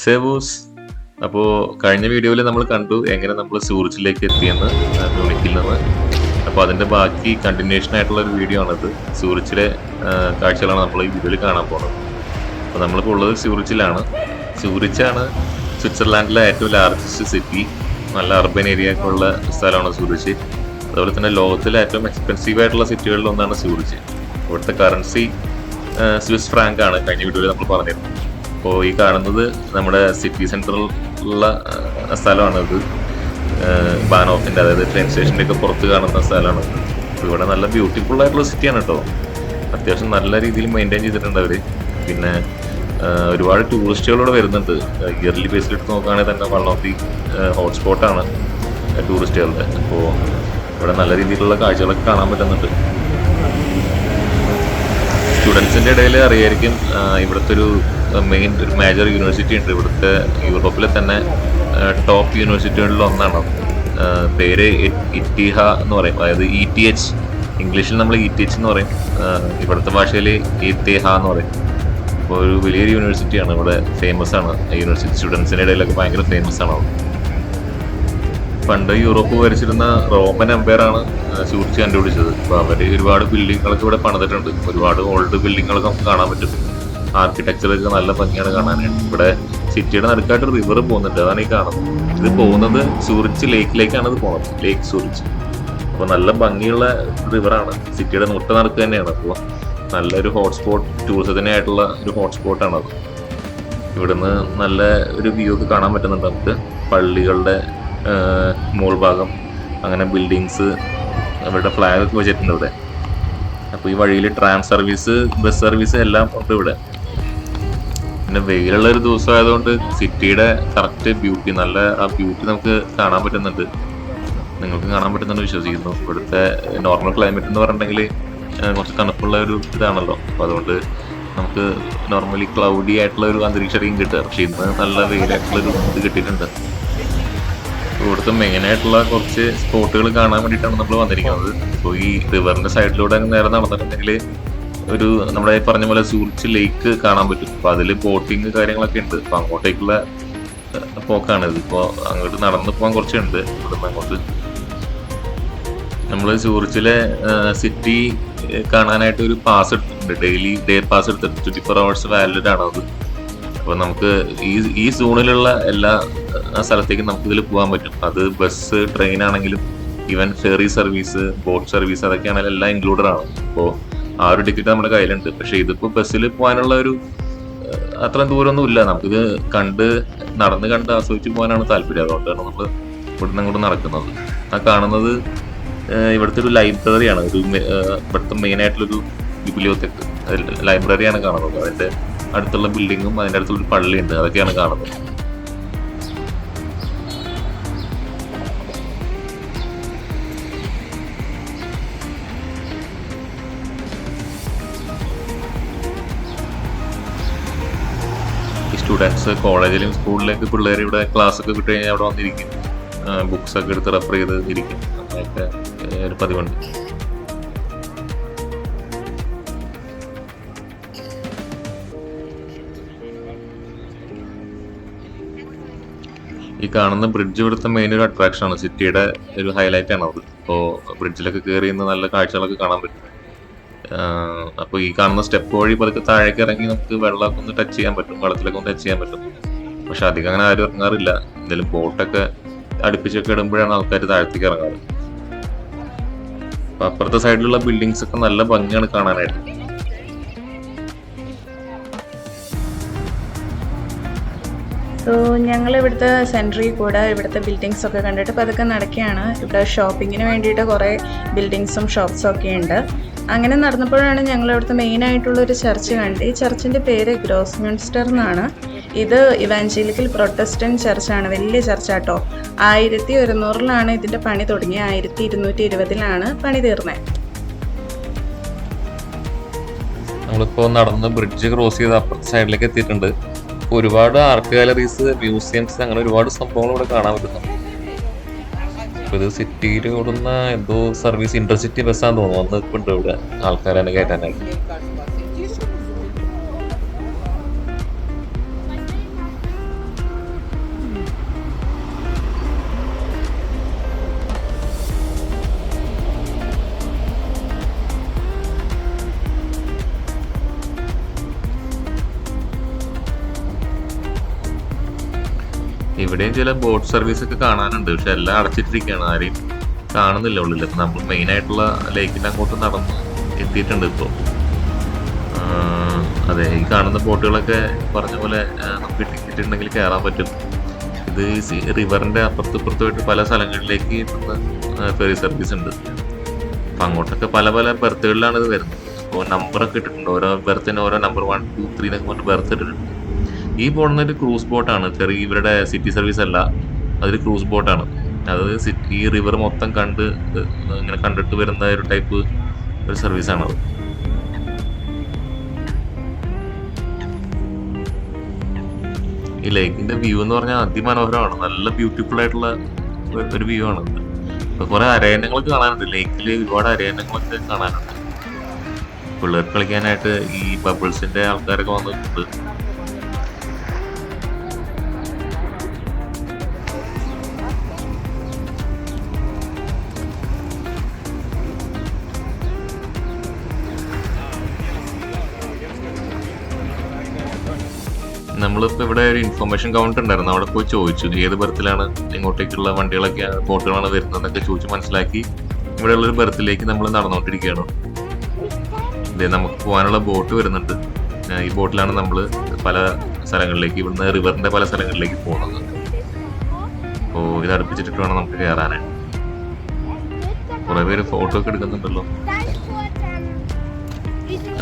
സേവൂസ്. അപ്പോൾ കഴിഞ്ഞ വീഡിയോയിൽ നമ്മൾ കണ്ടു എങ്ങനെ നമ്മൾ സൂറിച്ചിലേക്ക് എത്തിയെന്ന്, മ്യൂണിക്കിൽ നിന്ന്. അപ്പോൾ അതിൻ്റെ ബാക്കി കണ്ടിന്യൂഷൻ ആയിട്ടുള്ള ഒരു വീഡിയോ ആണിത്. സൂറിച്ചിലെ കാഴ്ചകളാണ് നമ്മൾ ഈ വീഡിയോയിൽ കാണാൻ പോകുന്നത്. അപ്പോൾ നമ്മളിപ്പോൾ ഉള്ളത് സൂറിച്ചിലാണ്. സൂറിച്ചാണ് സ്വിറ്റ്സർലാൻഡിലെ ഏറ്റവും ലാർജസ്റ്റ് സിറ്റി. നല്ല അർബൻ ഏരിയ ഒക്കെ ഉള്ള സ്ഥലമാണ് സൂറിച്ച്. അതുപോലെ തന്നെ ലോകത്തിലെ ഏറ്റവും എക്സ്പെൻസീവ് ആയിട്ടുള്ള സിറ്റികളിൽ ഒന്നാണ് സൂറിച്ച്. ഇവിടുത്തെ കറൻസി സ്വിസ് ഫ്രാങ്ക് ആണ്. കഴിഞ്ഞ വീഡിയോയിൽ നമ്മൾ പറഞ്ഞിരുന്നു. അപ്പോൾ ഈ കാണുന്നത് നമ്മുടെ സിറ്റി സെൻറ്ററിലുള്ള സ്ഥലമാണ്. ഇത് ബാനോഫിൻ്റെ, അതായത് ട്രെയിൻ സ്റ്റേഷൻ്റെ ഒക്കെ പുറത്ത് കാണുന്ന സ്ഥലമാണ്. അപ്പോൾ ഇവിടെ നല്ല ബ്യൂട്ടിഫുൾ ആയിട്ടുള്ള സിറ്റിയാണ് കേട്ടോ. അത്യാവശ്യം നല്ല രീതിയിൽ മെയിൻറ്റെയിൻ ചെയ്തിട്ടുണ്ട് അവർ. പിന്നെ ഒരുപാട് ടൂറിസ്റ്റുകളിവിടെ വരുന്നുണ്ട്. ഇയർലി ബേസിൽ എടുത്ത് നോക്കുകയാണെങ്കിൽ തന്നെ വൺ ഓഫ് ദി ഹോട്ട്സ്പോട്ടാണ് ടൂറിസ്റ്റുകളുടെ. അപ്പോൾ ഇവിടെ നല്ല രീതിയിലുള്ള കാഴ്ചകളൊക്കെ കാണാൻ പറ്റുന്നുണ്ട്. സ്റ്റുഡൻസിൻ്റെ ഇടയിൽ അറിയായിരിക്കും, ഇവിടുത്തെ ഒരു മേജർ യൂണിവേഴ്സിറ്റി ഉണ്ട്. ഇവിടുത്തെ യൂറോപ്പിലെ തന്നെ ടോപ്പ് യൂണിവേഴ്സിറ്റികളിൽ ഒന്നാണ്. പേര് ഇറ്റിഹ എന്ന് പറയും, അതായത് ETH. ഇംഗ്ലീഷിൽ നമ്മൾ ETH എന്ന് പറയും, ഇവിടുത്തെ ഭാഷയിൽ ഇത്തിഹ എന്ന് പറയും. അപ്പോൾ ഒരു വലിയൊരു യൂണിവേഴ്സിറ്റിയാണ്. ഇവിടെ ഫേമസ് ആണ്. യൂണിവേഴ്സിറ്റി സ്റ്റുഡൻസിൻ്റെ ഇടയിലൊക്കെ ഭയങ്കര ഫേമസ് ആണ്. പണ്ട് യൂറോപ്പ് ഭരിച്ചിരുന്ന റോമൻ എംപയറാണ് സൂറിച്ച് കണ്ടുപിടിച്ചത്. അപ്പോൾ അവർ ഒരുപാട് ബിൽഡിങ്ങുകളൊക്കെ ഇവിടെ പണിതിട്ടുണ്ട്. ഒരുപാട് ഓൾഡ് ബിൽഡിങ്ങുകളൊക്കെ നമുക്ക് കാണാൻ പറ്റും. ആർക്കിടെക്ചറൊക്കെ നല്ല ഭംഗിയാണ് കാണാനായിട്ട്. ഇവിടെ സിറ്റിയുടെ നടുക്കായിട്ട് റിവർ പോകുന്നുണ്ട്, അതാണ് ഈ കാണുന്നത്. ഇത് പോകുന്നത് സൂറിച്ച് ലേക്കിലേക്കാണ് ഇത് പോകുന്നത്, ലേക്ക് സൂറിച്ച്. അപ്പോൾ നല്ല ഭംഗിയുള്ള റിവറാണ്. സിറ്റിയുടെ നടുക്ക് തന്നെയാണ്. അപ്പോൾ നല്ലൊരു ഹോട്ട്സ്പോട്ട്, ടൂറിസത്തിനായിട്ടുള്ള ഒരു ഹോട്ട്സ്പോട്ടാണത്. ഇവിടുന്ന് നല്ല ഒരു വ്യൂ ഒക്കെ കാണാൻ പറ്റുന്നുണ്ട് നമുക്ക്. പള്ളികളുടെ മോൾ ഭാഗം, അങ്ങനെ ബിൽഡിങ്സ്, അവരുടെ ഫ്ലാഗ് ഒക്കെ വെച്ചിട്ടുണ്ട് ഇവിടെ. അപ്പോൾ ഈ വഴിയിൽ ട്രാം സർവീസ്, ബസ് സർവീസ് എല്ലാം ഉണ്ട് ഇവിടെ. പിന്നെ വെയിലുള്ള ഒരു ദിവസം ആയതുകൊണ്ട് സിറ്റിയുടെ കറക്റ്റ് ബ്യൂട്ടി, നല്ല ആ ബ്യൂട്ടി നമുക്ക് കാണാൻ പറ്റുന്നുണ്ട്. നിങ്ങൾക്ക് കാണാൻ പറ്റുന്നുണ്ട് വിശ്വസിക്കുന്നു. ഇവിടുത്തെ നോർമൽ ക്ലൈമറ്റ് എന്ന് പറഞ്ഞിട്ടുണ്ടെങ്കിൽ കുറച്ച് തണുപ്പുള്ള ഒരു ഇതാണല്ലോ. അപ്പോൾ അതുകൊണ്ട് നമുക്ക് നോർമലി ക്ലൗഡി ആയിട്ടുള്ള ഒരു അന്തരീക്ഷമായിരിക്കും കിട്ടുക. പക്ഷെ ഇന്ന് നല്ല വെയിലായിട്ടുള്ളൊരു ഇത് കിട്ടിയിട്ടുണ്ട്. ഇവിടുത്തെ മെയിനായിട്ടുള്ള കുറച്ച് സ്പോട്ടുകൾ കാണാൻ വേണ്ടിയിട്ടാണ് നമ്മൾ വന്നിരിക്കുന്നത്. അപ്പോൾ ഈ റിവറിൻ്റെ സൈഡിലൂടെ നേരെ നടന്നിട്ടുണ്ടെങ്കിൽ ഒരു നമ്മുടെ പറഞ്ഞ പോലെ സൂറിച്ച് ലേക്ക് കാണാൻ പറ്റും. അപ്പോൾ അതിൽ ബോട്ടിങ് കാര്യങ്ങളൊക്കെ ഉണ്ട്. അപ്പോൾ അങ്ങോട്ടേക്കുള്ള പോക്കാണിത്. ഇപ്പോൾ അങ്ങോട്ട് നടന്ന് പോകാൻ കുറച്ചുണ്ട്. ഇവിടുന്ന് അങ്ങോട്ട് നമ്മൾ സൂറിച്ചിലെ സിറ്റി കാണാനായിട്ട് ഒരു പാസ് എടുത്തിട്ടുണ്ട്. ഡേ പാസ് എടുത്തിട്ടുണ്ട്. 24 hours വാലിഡ് ആണ് അത്. അപ്പോൾ നമുക്ക് ഈ സോണിലുള്ള എല്ലാ സ്ഥലത്തേക്കും നമുക്ക് ഇതിൽ പോകാൻ പറ്റും. അത് ബസ്, ട്രെയിൻ ആണെങ്കിലും even ferry service, boat service, അതൊക്കെയാണെങ്കിലും എല്ലാം ഇൻക്ലൂഡഡ് ആണ്. അപ്പോൾ ആ ഒരു ടിക്കറ്റ് നമ്മുടെ കയ്യിലുണ്ട്. പക്ഷേ ഇതിപ്പോൾ ബസ്സിൽ പോകാനുള്ള ഒരു അത്രയും ദൂരമൊന്നും ഇല്ല. നമുക്കിത് നടന്ന് കണ്ട് ആസ്വദിച്ച് പോകാനാണ് താല്പര്യം. അതുകൊണ്ടാണ് നമ്മൾ ഇവിടുന്ന് അങ്ങോട്ട് നടക്കുന്നത്. ആ കാണുന്നത് ഇവിടുത്തെ ഒരു ലൈബ്രറിയാണ്. ഇവിടുത്തെ മെയിനായിട്ടുള്ളൊരു ബിബ്ലിയോതെക്ക് ലൈബ്രറിയാണ് കാണുന്നത്. അതിൻ്റെ അടുത്തുള്ള ബിൽഡിങ്ങും അതിൻ്റെ അടുത്തുള്ളൊരു പള്ളിയുണ്ട്, അതൊക്കെയാണ് കാണുന്നത്. ഈ സ്റ്റുഡൻസ് കോളേജിലും സ്കൂളിലേക്ക് പിള്ളേർ ഇവിടെ ക്ലാസ് ഒക്കെ വിട്ട് കഴിഞ്ഞാൽ അവിടെ വന്നിരിക്കും, ബുക്സ് ഒക്കെ എടുത്ത് റെഫർ ചെയ്ത് ഇരിക്കും. അങ്ങനെയൊക്കെ ഒരു പതിവുണ്ട്. ഈ കാണുന്ന ബ്രിഡ്ജ് ഇവിടുത്തെ മെയിൻ ഒരു അട്രാക്ഷൻ ആണ്. സിറ്റിയുടെ ഒരു ഹൈലൈറ്റ് ആണ് അത്. അപ്പോൾ ബ്രിഡ്ജിലൊക്കെ കയറി നിന്ന് നല്ല കാഴ്ചകളൊക്കെ കാണാൻ പറ്റും. അപ്പോൾ ഈ കാണുന്ന സ്റ്റെപ്പ് വഴി പതുക്കെ താഴേക്ക് ഇറങ്ങി നമുക്ക് വെള്ളമൊക്കെ ഒന്ന് ടച്ച് ചെയ്യാൻ പറ്റും, വെള്ളത്തിലൊക്കെ ഒന്ന് ടച്ച് ചെയ്യാൻ പറ്റും. പക്ഷെ അധികം അങ്ങനെ ആരും ഇറങ്ങാറില്ല. എന്തെങ്കിലും ബോട്ടൊക്കെ അടുപ്പിച്ചൊക്കെ ഇടുമ്പോഴാണ് ആൾക്കാർ താഴത്തേക്ക് ഇറങ്ങാറ്. അപ്പോൾ അപ്പുറത്തെ സൈഡിലുള്ള ബിൽഡിങ്സ് ഒക്കെ നല്ല ഭംഗിയാണ് കാണാനായിട്ട്. സോ ഞങ്ങൾ ഇവിടുത്തെ സെൻറ്ററിൽ കൂടെ ഇവിടുത്തെ ബിൽഡിങ്സ് ഒക്കെ കണ്ടിട്ട് പതുക്കെ നടക്കുകയാണ്. ഇവിടെ ഷോപ്പിങ്ങിന് വേണ്ടിയിട്ട് കുറേ ബിൽഡിങ്സും ഷോപ്സും ഒക്കെ ഉണ്ട്. അങ്ങനെ നടന്നപ്പോഴാണ് ഞങ്ങൾ ഇവിടുത്തെ മെയിനായിട്ടുള്ളൊരു ചർച്ച് കണ്ട്. ഈ ചർച്ചിൻ്റെ പേര് ഗ്രോസ്മ്യൂൺസ്റ്റർ എന്നാണ്. ഇത് ഇവാഞ്ചലിക്കൽ പ്രൊട്ടസ്റ്റന്റ് ചർച്ചാണ്. വലിയ ചർച്ചാട്ടോ. 1100-ലാണ് ഇതിൻ്റെ പണി തുടങ്ങിയത്. 1220-ലാണ് പണി തീർന്നത്. നമ്മളിപ്പോൾ നടന്ന് ബ്രിഡ്ജ് ക്രോസ് ചെയ്ത് അപ്പുറത്തെ സൈഡിലേക്ക് എത്തിയിട്ടുണ്ട്. ഒരുപാട് ആർട്ട് ഗാലറീസ്, മ്യൂസിയംസ്, അങ്ങനെ ഒരുപാട് സംഭവങ്ങൾ ഇവിടെ കാണാൻ പറ്റുന്നു. അപ്പൊ ഇത് സിറ്റിയിൽ ഓടുന്ന എന്തോ സർവീസ് ഇന്റർസിറ്റി ബസ്സാന്ന് തോന്നുന്നു. വന്ന് നിൽപ്പുണ്ട് ഇവിടെ ആൾക്കാരെ കയറ്റാനായിട്ട്. ഇവിടെയും ചില ബോട്ട് സർവീസ് ഒക്കെ കാണാനുണ്ട്, പക്ഷെ എല്ലാം അടച്ചിട്ടിരിക്കുകയാണ്, ആരെയും കാണുന്നില്ല ഉള്ളിൽ. അപ്പൊ നമ്മൾ മെയിൻ ആയിട്ടുള്ള ലേക്കിന്റെ അങ്ങോട്ട് നടന്ന് എത്തിയിട്ടുണ്ട് ഇപ്പോൾ. അതെ, ഈ കാണുന്ന ബോട്ടുകളൊക്കെ പറഞ്ഞ പോലെ നമുക്ക് ടിക്കറ്റ് ഉണ്ടെങ്കിൽ കയറാൻ പറ്റും. ഇത് ഈ റിവറിന്റെ അപ്പുറത്തുപുറത്തുമായിട്ട് പല സ്ഥലങ്ങളിലേക്ക് ഫെറി സർവീസ് ഉണ്ട്. അപ്പൊ അങ്ങോട്ടൊക്കെ പല പല ബെർത്തുകളിലാണ് ഇത് വരുന്നത്. അപ്പോൾ നമ്പറൊക്കെ ഇട്ടിട്ടുണ്ട്, ഓരോ ബെർത്തിന് ഓരോ നമ്പർ 1, 2, 3 എന്നൊക്കെ പറഞ്ഞിട്ട് ബെർത്ത് ഇട്ടിട്ടുണ്ട്. ഈ പോകുന്ന ഒരു ക്രൂസ് ബോട്ടാണ്, ചെറിയ ഇവരുടെ സിറ്റി സർവീസ് അല്ല, അതൊരു ക്രൂസ് ബോട്ടാണ്. അത് ഈ റിവർ മൊത്തം കണ്ട് ഇങ്ങനെ കണ്ടിട്ട് വരുന്ന ഒരു ടൈപ്പ് ഒരു സർവീസാണത്. ഈ ലേക്കിന്റെ വ്യൂ എന്ന് പറഞ്ഞാൽ അതിമനോഹരമാണ്, നല്ല ബ്യൂട്ടിഫുൾ ആയിട്ടുള്ള ഒരു വ്യൂ ആണ്. അപ്പൊ കുറെ അരയന്നങ്ങളൊക്കെ കാണാനുണ്ട്, ലേക്കിൽ ഒരുപാട് അരയന്നങ്ങളൊക്കെ കാണാനുണ്ട്. പിള്ളേർക്ക് കളിക്കാനായിട്ട് ഈ ബബിൾസിന്റെ ആൾക്കാരൊക്കെ വന്നിട്ടുണ്ട്. നമ്മളിപ്പോൾ ഇവിടെ ഒരു ഇൻഫർമേഷൻ കൗണ്ടർ ഉണ്ടായിരുന്നു, അവിടെ പോയി ചോദിച്ചു ഏത് ബർത്തിലാണ് ഇങ്ങോട്ടേക്കുള്ള വണ്ടികളൊക്കെ ബോട്ടുകളാണ് വരുന്നതെന്നൊക്കെ ചോദിച്ച് മനസ്സിലാക്കി ഇവിടെയുള്ളൊരു ബർത്തിലേക്ക് നമ്മൾ നടന്നുകൊണ്ടിരിക്കുകയാണ്. ഇതേ നമുക്ക് പോകാനുള്ള ബോട്ട് വരുന്നുണ്ട്. ഈ ബോട്ടിലാണ് നമ്മൾ പല സ്ഥലങ്ങളിലേക്ക്, ഇവിടുന്ന് റിവറിന്റെ പല സ്ഥലങ്ങളിലേക്ക് പോകുന്നത്. അപ്പോൾ ഇത് അടുപ്പിച്ചിട്ട് വേണം നമുക്ക് കയറാനായിട്ട്. കുറെ പേര് ഫോട്ടോ ഒക്കെ എടുക്കുന്നുണ്ടല്ലോ.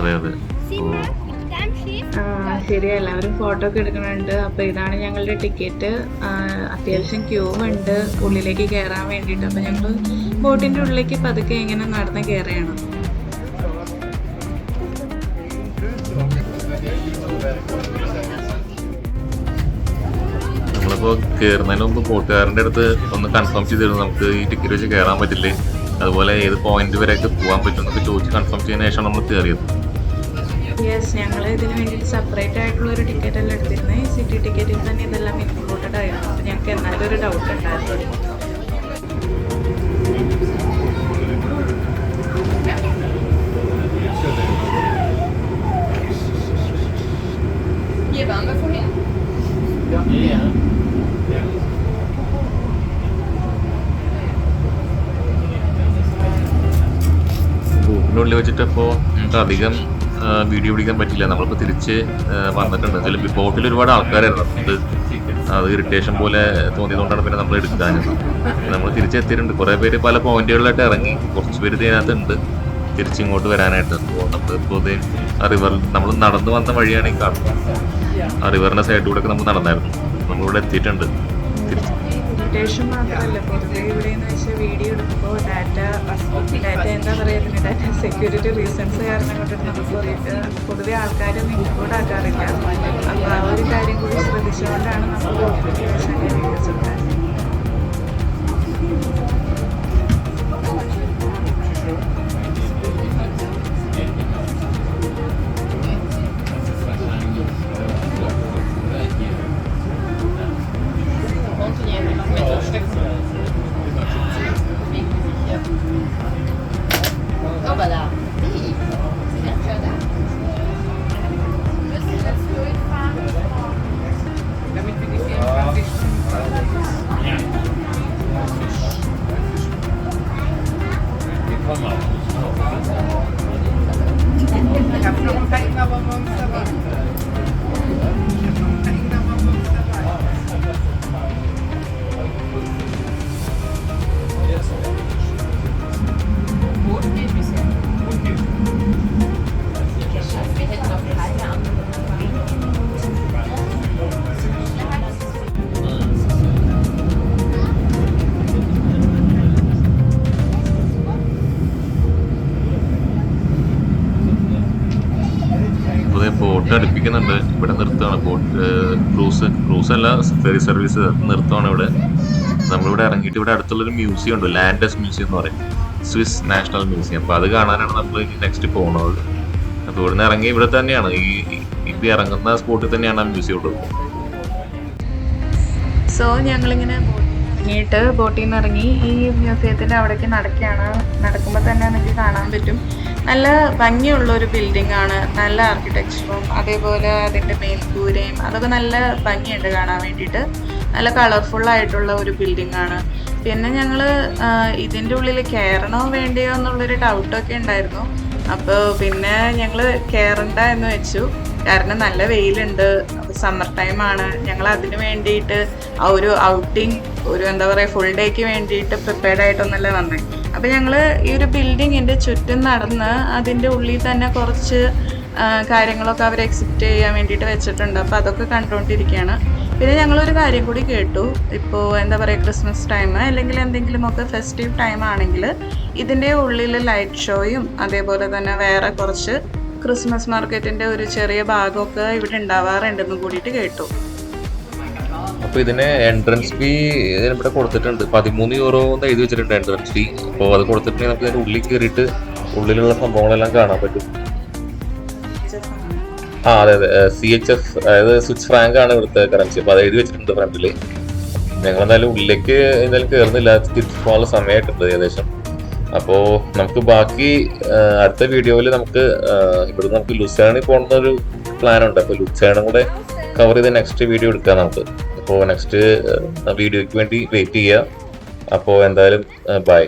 അതെ അതെ, ശരി, എല്ലാവരും ഫോട്ടോ ഒക്കെ എടുക്കുന്നുണ്ട്. അപ്പോൾ ഇതാണ് ഞങ്ങളുടെ ടിക്കറ്റ്. അത്യാവശ്യം ക്യൂ ഉണ്ട് ഉള്ളിലേക്ക് കയറാൻ വേണ്ടിയിട്ട്. അപ്പോൾ ഞങ്ങൾ ബോട്ടിൻ്റെ ഉള്ളിലേക്ക് പതുക്കെ ഇങ്ങനെ നടന്ന് കയറുകയാണ്. നമ്മളിപ്പോൾ കയറുന്നതിന് മുമ്പ് ബോട്ടുകാരൻ്റെ അടുത്ത് ഒന്ന് കൺഫേം ചെയ്തിരുന്നു നമുക്ക് ഈ ടിക്കറ്റ് വെച്ച് കയറാൻ പറ്റില്ലേ, അതുപോലെ ഏത് പോയിന്റ് വരെയൊക്കെ പോകാൻ പറ്റും എന്നൊക്കെ ചോദിച്ച് കൺഫേം ചെയ്തതിനു ശേഷം നമ്മൾ കയറിയത്. യെസ്, ഞങ്ങൾ ഇതിന് വേണ്ടിയിട്ട് സെപ്പറേറ്റ് ആയിട്ടുള്ള ഒരു ടിക്കറ്റ് എല്ലാം എടുത്തിരുന്നത്. സിറ്റി ടിക്കറ്റിൽ തന്നെ ഇതെല്ലാം ഇൻക്ലൂഡഡ് ആയിരുന്നു. അപ്പോൾ ഞങ്ങൾക്ക് എന്നാലും ഒരു ഡൗട്ട് ഉണ്ടായിരുന്നു. ബോട്ടിനുള്ളിൽ വെച്ചിട്ടപ്പോൾ നമുക്ക് അധികം വീഡിയോ പിടിക്കാൻ പറ്റില്ല. നമ്മളിപ്പോൾ തിരിച്ച് വന്നിട്ടുണ്ട്. ചില ബോട്ടിൽ ഒരുപാട് ആൾക്കാരായിരുന്നു, അത് ഇറിറ്റേഷൻ പോലെ തോന്നിയതുകൊണ്ടാണ് പിന്നെ നമ്മൾ എടുക്കാഞ്ഞത്. നമ്മൾ തിരിച്ചെത്തിയിട്ടുണ്ട്. കുറേ പേര് പല പോയിന്റുകളിലായിട്ട് ഇറങ്ങി, കുറച്ച് പേര് ഇതിനകത്തുണ്ട് തിരിച്ചിങ്ങോട്ട് വരാനായിട്ട്. അപ്പോൾ നമ്മളിപ്പോൾ ആ റിവറിൽ നമ്മൾ നടന്നു വന്ന വഴിയാണ് ഈ കാണുന്നത്. ആ റിവറിന്റെ സൈഡിലൂടെ ഒക്കെ നമ്മൾ നടന്നായിരുന്നു. നമ്മളിവിടെ എത്തിയിട്ടുണ്ട്. ഇറിറ്റേഷൻ മാത്രമല്ല, പൊതുവെ ഇവിടെ എന്ന് വെച്ചാൽ വീഡിയോ എടുക്കുമ്പോൾ ഡാറ്റ എന്താ പറയുക, ഡാറ്റ സെക്യൂരിറ്റി റീസൺസ് കാരണം കൊണ്ടിട്ട് നമുക്ക് പൊതുവെ ആൾക്കാരൊന്നും ഇൻക്ലൂഡ് ആക്കാറില്ല. അപ്പോൾ ആ ഒരു കാര്യം കൂടി ശ്രദ്ധിച്ചുകൊണ്ടാണ് നമ്മൾ വീഡിയോസ് ഉണ്ടാകുന്നത്. ബോട്ട് അടുപ്പിക്കുന്നുണ്ട്, ഇവിടെ നിർത്തുകയാണ്. ബോട്ട് ക്രൂസ് അല്ല, ഫെറി സർവീസ് നിർത്തുകയാണ് ഇവിടെ. നമ്മളിവിടെ ഇറങ്ങിയിട്ട് ഇവിടെ അടുത്തുള്ളൊരു മ്യൂസിയം ഉണ്ട്, ലാൻഡസ് മ്യൂസിയം എന്ന് പറയും, സ്വിസ് നാഷണൽ മ്യൂസിയം. അപ്പോൾ അത് കാണാനാണ് നമ്മൾ നെക്സ്റ്റ് പോകുന്നത്. അപ്പോൾ ഇവിടുന്ന് ഇറങ്ങി ഇവിടെ തന്നെയാണ് ഇപ്പം ഇറങ്ങുന്ന സ്പോട്ടിൽ തന്നെയാണ് ആ മ്യൂസിയം ഉള്ളത്. സോ ഞങ്ങളിങ്ങനെ ഇറങ്ങിയിട്ട് ബോട്ടിൽ നിന്ന് ഇറങ്ങി ഈ മ്യൂസിയത്തിൻ്റെ അവിടേക്ക് നടക്കുമ്പോൾ തന്നെ നമുക്ക് കാണാൻ പറ്റും. നല്ല ഭംഗിയുള്ള ഒരു ബിൽഡിംഗ് ആണ്, നല്ല ആർക്കിടെക്ചറും അതേപോലെ അതിൻ്റെ മേൽക്കൂരയും അതൊക്കെ നല്ല ഭംഗിയുണ്ട് കാണാൻ വേണ്ടിയിട്ട്. നല്ല കളർഫുള്ളായിട്ടുള്ള ഒരു ബിൽഡിംഗ് ആണ്. പിന്നെ ഞങ്ങൾ ഇതിൻ്റെ ഉള്ളിൽ കയറണോ വേണ്ടയോ എന്നുള്ളൊരു ഡൗട്ടൊക്കെ ഉണ്ടായിരുന്നു. അപ്പോൾ പിന്നെ ഞങ്ങൾ കയറണ്ട എന്ന് വെച്ചു, കാരണം നല്ല വെയിലുണ്ട്, സമ്മർ ടൈമാണ്. ഞങ്ങൾ അതിന് വേണ്ടിയിട്ട് ആ ഒരു ഔട്ടിങ്, ഒരു എന്താ പറയുക, ഫുൾ ഡേക്ക് വേണ്ടിയിട്ട് പ്രിപ്പയർഡ് ആയിട്ടൊന്നല്ല വന്നത്. അപ്പോൾ ഞങ്ങൾ ഈ ഒരു ബിൽഡിങ്ങിൻ്റെ ചുറ്റും നടന്ന് അതിൻ്റെ ഉള്ളിൽ തന്നെ കുറച്ച് കാര്യങ്ങളൊക്കെ അവർ എക്സിബിറ്റ് ചെയ്യാൻ വേണ്ടിയിട്ട് വെച്ചിട്ടുണ്ട്. അപ്പോൾ അതൊക്കെ കണ്ടുകൊണ്ടിരിക്കുകയാണ്. പിന്നെ ഞങ്ങളൊരു കാര്യം കൂടി കേട്ടു, ഇപ്പോൾ എന്താ പറയുക, ക്രിസ്മസ് ടൈം അല്ലെങ്കിൽ എന്തെങ്കിലുമൊക്കെ ഫെസ്റ്റീവ് ടൈം ആണെങ്കിൽ ഇതിൻ്റെ ഉള്ളിൽ ലൈറ്റ് ഷോയും അതേപോലെ തന്നെ വേറെ കുറച്ച് ക്രിസ്മസ് മാർക്കറ്റിൻ്റെ ഒരു ചെറിയ ഭാഗമൊക്കെ ഇവിടെ ഉണ്ടാവാറുണ്ടെന്ന് കൂടിയിട്ട് കേട്ടു. അപ്പോൾ ഇതിന് എൻട്രൻസ് ഫീ ഇവിടെ കൊടുത്തിട്ടുണ്ട്, 13 യൂറോ എന്ന് എഴുതി വെച്ചിട്ടുണ്ട് എൻട്രൻസ് ഫീ. അപ്പോൾ അത് കൊടുത്തിട്ടുണ്ടെങ്കിൽ നമുക്ക് ഇതിൻ്റെ ഉള്ളിൽ കയറിയിട്ട് ഉള്ളിലുള്ള സംഭവങ്ങളെല്ലാം കാണാൻ പറ്റും. അതെ CHF, അതായത് സ്വിസ് ഫ്രാങ്ക് ആണ് ഇവിടുത്തെ കറൻസി. അപ്പോൾ അത് എഴുതി വെച്ചിട്ടുണ്ട് ഫ്രണ്ടിൽ. ഞങ്ങൾ എന്തായാലും ഉള്ളിലേക്ക് എന്തായാലും കയറുന്നില്ല, തിരിച്ചു പോകാനുള്ള സമയമായിട്ടുണ്ട് ഏകദേശം. അപ്പോൾ നമുക്ക് ബാക്കി അടുത്ത വീഡിയോയിൽ നമുക്ക് ഇവിടെ നമുക്ക് ലുസേണിൽ പോകുന്നൊരു പ്ലാനുണ്ട്. അപ്പോൾ ലുസേണും കൂടെ കവർ ചെയ്ത് നെക്സ്റ്റ് വീഡിയോ എടുക്കാം നമുക്ക്. അപ്പോൾ നെക്സ്റ്റ് വീഡിയോയ്ക്ക് വേണ്ടി വെയിറ്റ് ചെയ്യുക. അപ്പോൾ എന്തായാലും ബൈ.